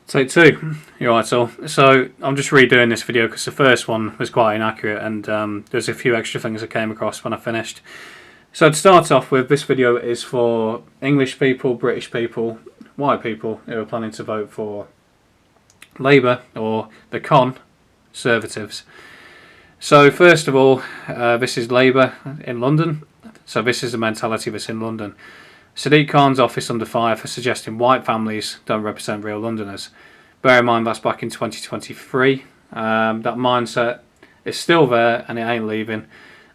Take two. You're right, so I'm just redoing this video because the first one was quite inaccurate, and there's a few extra things I came across when I finished. So to start off with, this video is for English people, British people, white people who are planning to vote for Labour or the Conservatives. So first of all, this is Labour in London. So this is the mentality that's in London. Sadiq Khan's office under fire for suggesting white families don't represent real Londoners. Bear in mind that's back in 2023. That mindset is still there and it ain't leaving.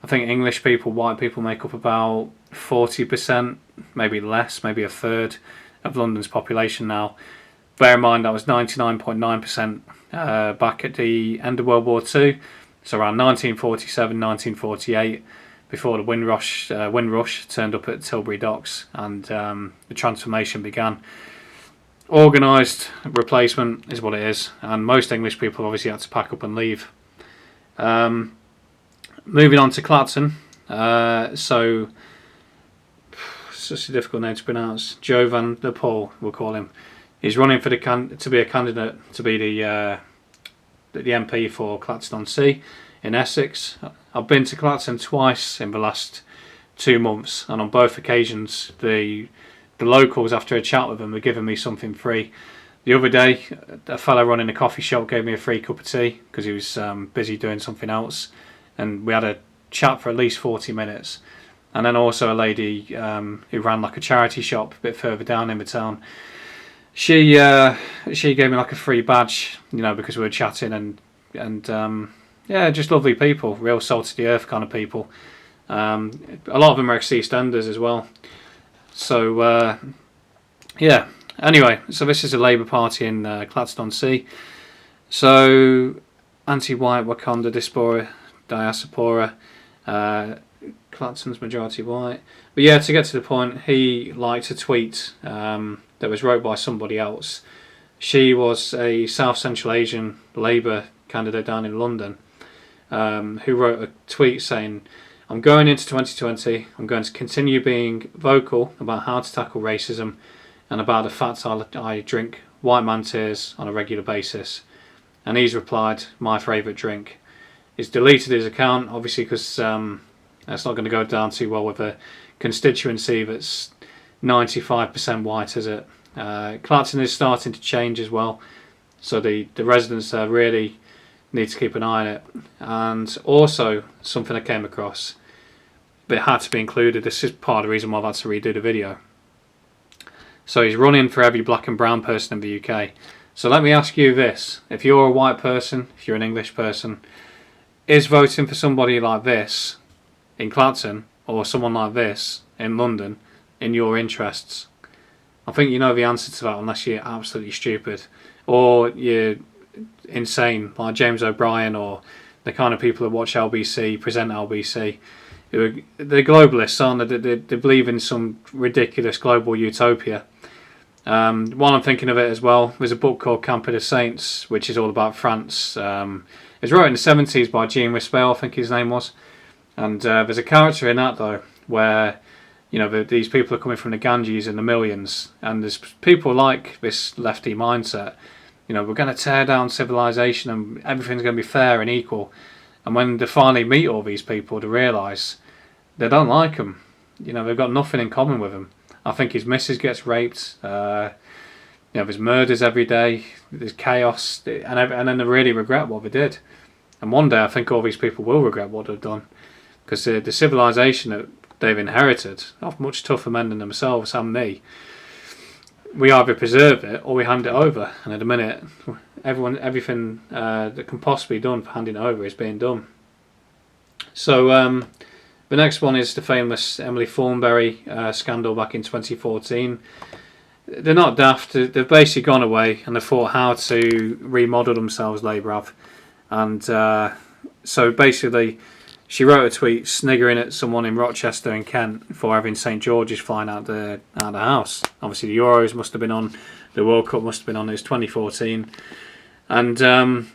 I think English people, white people make up about 40%, maybe less, maybe a third of London's population now. Bear in mind that was 99.9% back at the end of World War II, so around 1947, 1948. Before the Windrush turned up at Tilbury Docks and the transformation began. Organised replacement is what it is, and most English people obviously had to pack up and leave. Moving on to Clacton, so such a difficult name to pronounce. Joe Van der Poel, we'll call him. He's running for to be a candidate to be the MP for Clacton-on-Sea in Essex. I've been to Clacton twice in the last 2 months, and on both occasions the locals, after a chat with them, were giving me something free. The other day, a fellow running a coffee shop gave me a free cup of tea because he was busy doing something else, and we had a chat for at least 40 minutes. And then also a lady who ran like a charity shop a bit further down in the town. She gave me like a free badge, because we were chatting and yeah, just lovely people, real salt of the earth kind of people. A lot of them are ex-EastEnders as well. So yeah. Anyway, so this is a Labour Party in Clacton-on-Sea. So anti-white Wakanda diaspora. Clacton's majority white. But yeah, to get to the point, he liked a tweet that was wrote by somebody else. She was a South Central Asian Labour candidate down in London, who wrote a tweet saying, "I'm going into 2020, I'm going to continue being vocal about how to tackle racism and about the fact I drink white man tears on a regular basis." And he's replied, "My favourite drink." He's deleted his account, obviously, because that's not going to go down too well with a constituency that's 95% white, is it? Clacton is starting to change as well, so the residents there really need to keep an eye on it. And also, something I came across, but it had to be included. This is part of the reason why I've had to redo the video. So he's running for every black and brown person in the UK. So let me ask you this. If you're a white person, if you're an English person, is voting for somebody like this in Clacton or someone like this in London in your interests? I think you know the answer to that, unless you're absolutely stupid or you're insane like James O'Brien or the kind of people that watch LBC, present LBC. They're globalists, aren't they? They believe in some ridiculous global utopia. While I'm thinking of it as well, there's a book called Camp of the Saints, which is all about France. It was wrote in the 70s by Jean Rispel, I think his name was. And there's a character in that, though, where these people are coming from the Ganges in the millions, and there's people like this lefty mindset. We're going to tear down civilization and everything's going to be fair and equal. And when they finally meet all these people, they realise they don't like them. They've got nothing in common with them. I think his missus gets raped. There's murders every day. There's chaos, and then they really regret what they did. And one day I think all these people will regret what they've done, because the civilization that they've inherited are much tougher men than themselves and me. We either preserve it or we hand it over, and at the minute, everything that can possibly be done for handing it over is being done. So the next one is the famous Emily Thornberry scandal back in 2014. They're not daft. They've basically gone away and they've thought how to remodel themselves, Labour have. And so basically, she wrote a tweet sniggering at someone in Rochester in Kent for having St George's flying out the house. Obviously the Euros must have been on, the World Cup must have been on, it was 2014. And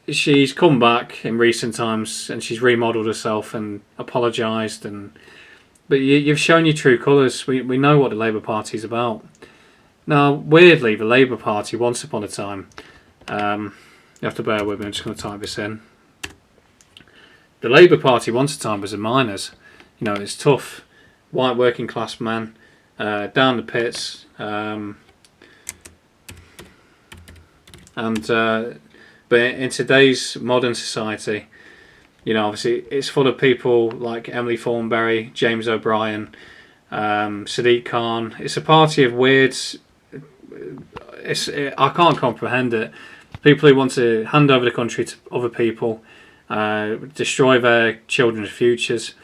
she's come back in recent times and she's remodelled herself and apologised. But you've shown your true colours. We know what the Labour Party is about. Now, weirdly, the Labour Party, once upon a time, you have to bear with me, I'm just going to type this in. The Labour Party, once upon a time, was the miners. You know, it's tough, white working class man, down the pits, but in today's modern society, you know, obviously it's full of people like Emily Thornberry, James O'Brien, Sadiq Khan. It's a party of weirds. I can't comprehend it. People who want to hand over the country to other people, destroy their children's futures.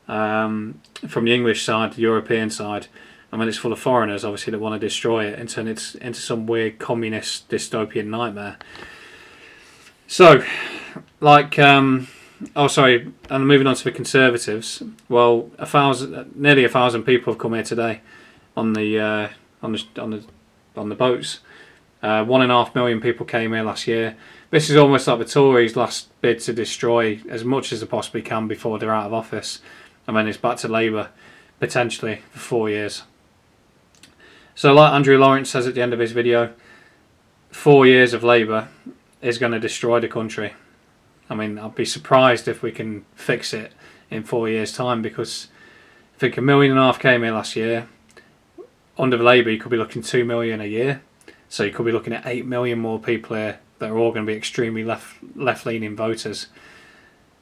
From the English side, the European side, I mean, it's full of foreigners, obviously, that want to destroy it and turn it into some weird communist dystopian nightmare. So, like, oh, sorry, and moving on to the Conservatives. Well, nearly 1,000 people have come here today on the boats. 1.5 million people came here last year. This is almost like the Tories' last bid to destroy as much as they possibly can before they're out of office, and then it's back to Labour potentially for 4 years. So, like Andrew Lawrence says at the end of his video, 4 years of Labour is going to destroy the country. I mean, I'd be surprised if we can fix it in 4 years' time, because I think 1.5 million came here last year. Under Labour, you could be looking 2 million a year. So you could be looking at 8 million more people here that are all going to be extremely left-leaning voters.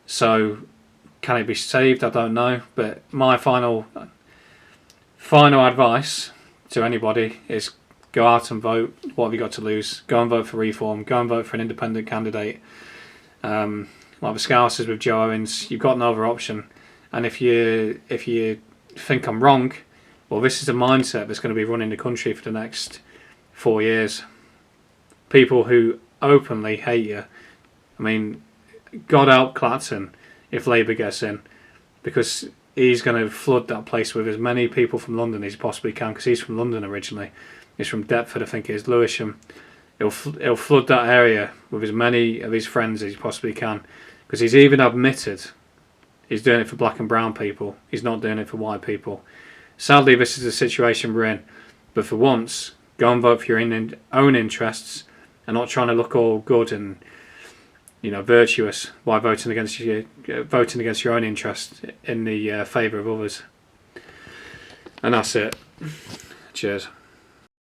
So can it be saved? I don't know. But my final advice to anybody is go out and vote. What have you got to lose? Go and vote for reform. Go and vote for an independent candidate. Like the Scousers with Joe Owens, you've got no other option. And if you think I'm wrong, well, this is the mindset that's going to be running the country for the next 4 years. People who openly hate you. I mean, God help Clacton if Labour gets in, because he's going to flood that place with as many people from London as he possibly can, because he's from London originally. He's from Deptford, I think it is, Lewisham. He'll flood that area with as many of his friends as he possibly can, because he's even admitted he's doing it for black and brown people. He's not doing it for white people. Sadly, this is the situation we're in. But for once, go and vote for your own interests, and not trying to look all good and, you know, virtuous while voting against your own interest in the favour of others. And that's it. Cheers.